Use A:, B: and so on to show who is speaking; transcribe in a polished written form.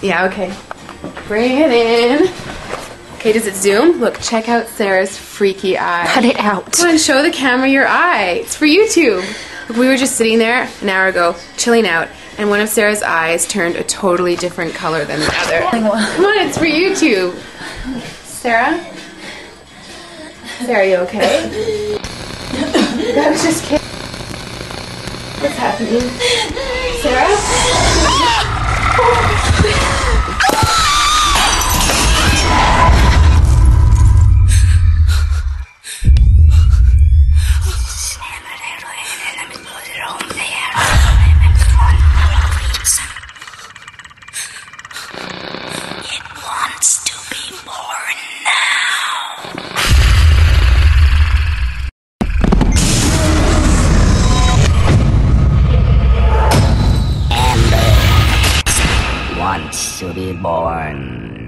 A: Yeah, okay. Bring it in. Okay, does it zoom? Look, check out Sarah's freaky eye.
B: Cut it out.
A: Come on, show the camera your eye. It's for YouTube. Look, we were just sitting there an hour ago, chilling out, and one of Sarah's eyes turned a totally different color than the other. Come on, it's for YouTube. Sarah? Sarah, are you okay? I was just kidding. What's happening? Sarah?
C: Wants to be born.